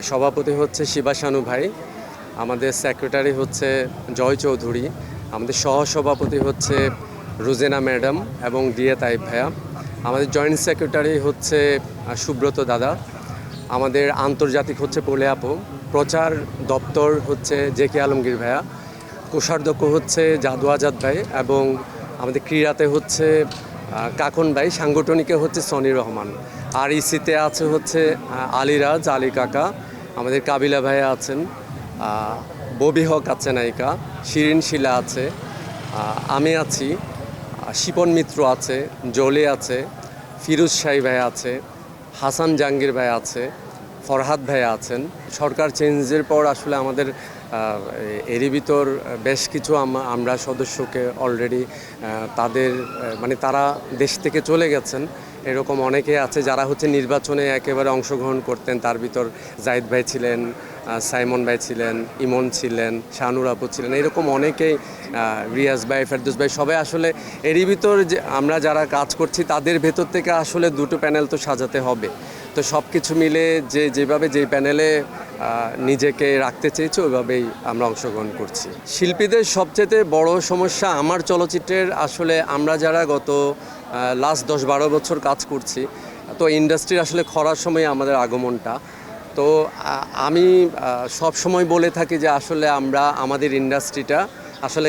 সভাপতি হচ্ছে শিবাশানু ভাই, আমাদের সেক্রেটারি হচ্ছে জয় চৌধুরী, আমাদের সহসভাপতি হচ্ছে রুজেনা ম্যাডাম এবং ডিএ তাইব ভাইয়া, আমাদের জয়েন্ট সেক্রেটারি হচ্ছে সুব্রত দাদা, আমাদের আন্তর্জাতিক হচ্ছে পলে আপু, প্রচার দপ্তর হচ্ছে জেকে আলমগীর ভাইয়া, কোষাধ্যক্ষ হচ্ছে জাদু আজাদ ভাই এবং আমাদের ক্রীড়াতে হচ্ছে কাকন ভাই, সাংগঠনিকে হচ্ছে সনি রহমান, আর ইসিতে আছে হচ্ছে আলিরাজ আলী কাকা, আমাদের কাবিলা ভাইয়া আছেন, ববি হক আছে নায়িকা, শিরিন শিলা আছে, আমি আছি, শিপন মিত্র আছে, জলে আছে, ফিরোজ শাহী ভাই আছে, হাসান জাহাঙ্গীর ভাই আছে, ফরহাদ ভাই আছেন। সরকার চেঞ্জের পর আসলে আমাদের এরই ভিতর বেশ কিছু আমরা সদস্যকে অলরেডি তাদের মানে তারা দেশ থেকে চলে গেছেন। এরকম অনেকে আছে যারা হচ্ছে নির্বাচনে একেবারে অংশগ্রহণ করতেন। তার ভিতর জাহিদ ভাই ছিলেন, সাইমন ভাই ছিলেন, ইমন ছিলেন, শাহানুর আপু ছিলেন, এরকম অনেকেই, রিয়াজ ভাই, ফেরদৌস ভাই, সবাই আসলে এরই ভিতর যে আমরা যারা কাজ করছি তাদের ভেতর থেকে আসলে দুটো প্যানেল তো সাজাতে হবে। তো সব কিছু মিলে যেভাবে যেই প্যানেলে নিজেকে রাখতে চেয়েছি ওইভাবেই আমরা অংশগ্রহণ করছি। শিল্পীদের সবচেয়ে বড় সমস্যা আমার চলচ্চিত্রের, আসলে আমরা যারা গত লাস্ট 10-12 বছর কাজ করছি, তো ইন্ডাস্ট্রির আসলে খরার সময় আমাদের আগমনটা, তো আমি সব সময় বলে থাকি যে আসলে আমাদের ইন্ডাস্ট্রিটা আসলে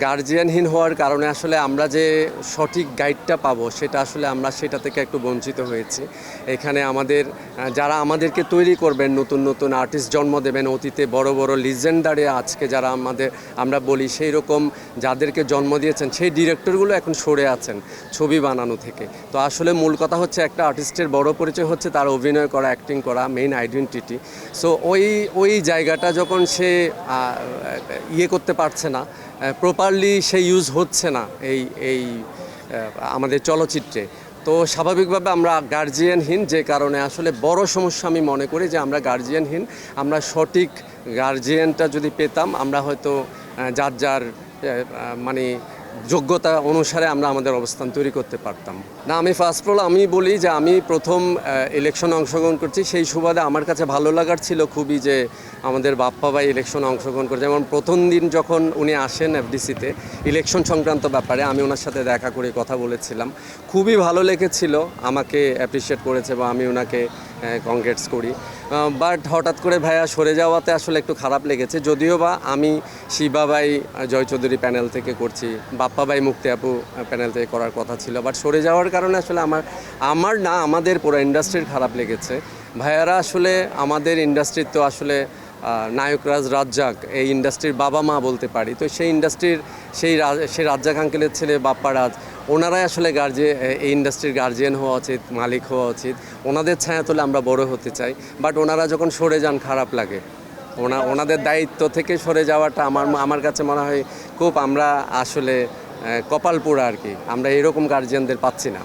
গার্জিয়ানহীন হওয়ার কারণে আসলে আমরা যে সঠিক গাইডটা পাবো সেটা থেকে একটু বঞ্চিত হয়েছি। এখানে যারা আমাদেরকে তৈরি করবেন, নতুন নতুন আর্টিস্ট জন্ম দেবেন, অতীতে বড় বড় লিজেন্ডারে আজকে যারা আমরা বলি সেই রকম যাদেরকে জন্ম দিয়েছেন সেই ডিরেক্টরগুলো এখন সরে আছেন ছবি বানানো থেকে। তো আসলে মূল কথা হচ্ছে একটা আর্টিস্টের বড় পরিচয় হচ্ছে তার অভিনয় করা, অ্যাক্টিং করা, মেইন আইডেন্টিটি। সো ওই জায়গাটা যখন সে করতে পারছে না, প্রপারলি সে ইউজ হচ্ছে না এই আমাদের চলচ্চিত্রে, তো স্বাভাবিকভাবে আমরা গার্জিয়ানহীন, যে কারণে আসলে বড় সমস্যা আমি মনে করি যে আমরা গার্জিয়ানহীন। আমরা সঠিক গার্জিয়ানটা যদি পেতাম আমরা হয়তো যার মানে যোগ্যতা অনুসারে আমরা আমাদের অবস্থান তৈরি করতে পারতাম। না, আমি ফার্স্ট অফ অল আমি বলি যে আমি প্রথম ইলেকশনে অংশগ্রহণ করছি, সেই সুবাদে আমার কাছে ভালো লাগার ছিল খুবই যে আমাদের বাপ্পা ভাই ইলেকশনে অংশগ্রহণ করছে। যেমন প্রথম দিন যখন উনি আসেন এফডিসিতে ইলেকশন সংক্রান্ত ব্যাপারে, আমি ওনার সাথে দেখা করে কথা বলেছিলাম, খুবই ভালো লেগেছিল, আমাকে অ্যাপ্রিসিয়েট করেছে বা আমি ওনাকে কংগ্রেটস করি। বাট হঠাৎ করে ভাইয়া সরে যাওয়াতে আসলে একটু খারাপ লেগেছে, যদিও বা আমি শিবা ভাই জয় চৌধুরী প্যানেল থেকে করছি, বাপ্পা ভাই মুক্তি আপু প্যানেল থেকে করার কথা ছিল, বাট সরে যাওয়ার কারণে আসলে আমাদের পুরো ইন্ডাস্ট্রির খারাপ লেগেছে। ভাইয়ারা আসলে আমাদের ইন্ডাস্ট্রির তো আসলে নায়করাজ রাজ্জাক এই ইন্ডাস্ট্রির বাবা মা বলতে পারি। তো সেই ইন্ডাস্ট্রির সেই রাজ্জাক আঙ্কেলের ছেলে বাপ্পা রাজ, ওনারাই আসলে এই ইন্ডাস্ট্রির গার্জিয়ান হওয়া উচিত, মালিক হওয়া উচিত। ওনাদের ছায়া তোলে আমরা বড় হতে চাই, বাট ওনারা যখন সরে যান খারাপ লাগে। ওনাদের দায়িত্ব থেকে সরে যাওয়াটা আমার কাছে মনে হয় খুব, আমরা আসলে কপালপুরা আর কি, আমরা এরকম গার্জিয়ানদের পাচ্ছি না।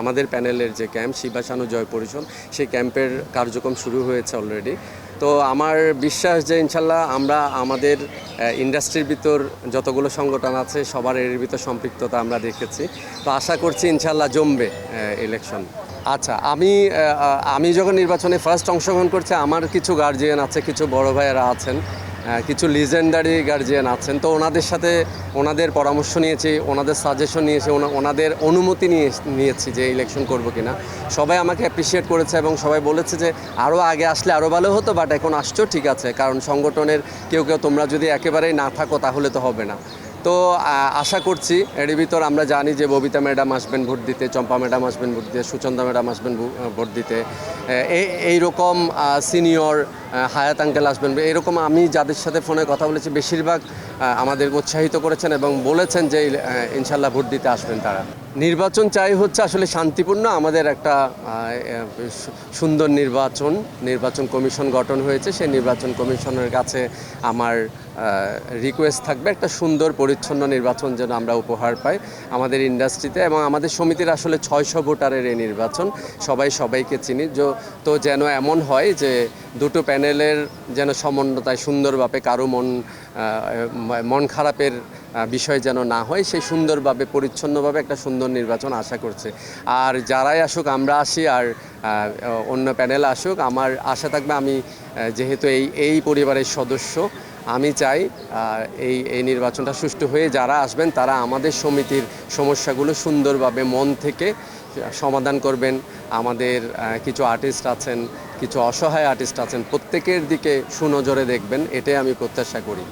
আমাদের প্যানেলের যে ক্যাম্প শিবাশানু জয় পরিষদ, সেই ক্যাম্পের কার্যক্রম শুরু হয়েছে অলরেডি। তো আমার বিশ্বাস যে ইনশাল্লাহ আমরা আমাদের ইন্ডাস্ট্রির ভিতর যতগুলো সংগঠন আছে সবার এর ভিতর সম্পৃক্ততা আমরা দেখেছি। তো আশা করছি ইনশাল্লাহ জমবে ইলেকশন। আচ্ছা, আমি যখন নির্বাচনে ফার্স্ট অংশগ্রহণ করছি, আমার কিছু গার্জিয়ান আছে, কিছু বড় ভাইয়েরা আছেন, কিছু লিজেন্ডারি গার্জিয়ান আছেন। তো ওনাদের সাথে ওনাদের পরামর্শ নিয়েছি, ওনাদের সাজেশন নিয়েছি, ওনাদের অনুমতি নিয়েছি যে ইলেকশন করব কিনা। সবাই আমাকে অ্যাপ্রিসিয়েট করেছে এবং সবাই বলেছে যে আরও আগে আসলে আরও ভালো হতো, বাট এখন আসছো ঠিক আছে, কারণ সংগঠনের কেউ তোমরা যদি একেবারেই না থাকো তাহলে তো হবে না। তো আশা করছি এর ভিতর আমরা জানি যে ববিতা ম্যাডাম আসবেন ভোট দিতে, চম্পা ম্যাডাম আসবেন ভোট দিতে, সুচন্দা ম্যাডাম আসবেন ভোট দিতে, এইরকম সিনিয়র হায়াত আঙ্কেল আসবেন, এরকম আমি যাদের সাথে ফোনে কথা বলেছি বেশিরভাগ আমাদের উৎসাহিত করেছেন এবং বলেছেন যে ইনশাল্লাহ ভোট দিতে আসবেন তারা। নির্বাচন চাই হচ্ছে আসলে শান্তিপূর্ণ, আমাদের একটা সুন্দর নির্বাচন কমিশন গঠন হয়েছে। সেই নির্বাচন কমিশনের কাছে আমার রিকোয়েস্ট থাকবে একটা সুন্দর পরিচ্ছন্ন নির্বাচন যেন আমরা উপহার পাই আমাদের ইন্ডাস্ট্রিতে। এবং আমাদের সমিতির আসলে 600 ভোটারের এই নির্বাচন, সবাইকে চিনি, তো যেন এমন হয় যে দুটো প্যানেলের যেন সমন্বয়তায় সুন্দরভাবে কারো মন খারাপের বিষয় যেন না হয়, সেই সুন্দরভাবে পরিচ্ছন্নভাবে একটা সুন্দর নির্বাচন আশা করছে। আর যারাই আসুক, আমরা আসি আর অন্য প্যানেল আসুক, আমার আশা থাকবে আমি যেহেতু এই পরিবারের সদস্য, আমি চাই এই নির্বাচনটা সুষ্ঠু হয়ে যারা আসবেন তারা আমাদের সমিতির সমস্যাগুলো সুন্দরভাবে মন থেকে সমাধান করবেন। আমাদের কিছু আর্টিস্ট আছেন, কিছু অসহায় আর্টিস্ট আছেন, প্রত্যেকের দিকে সুনজরে দেখবেন, এটাই আমি প্রত্যাশা করি।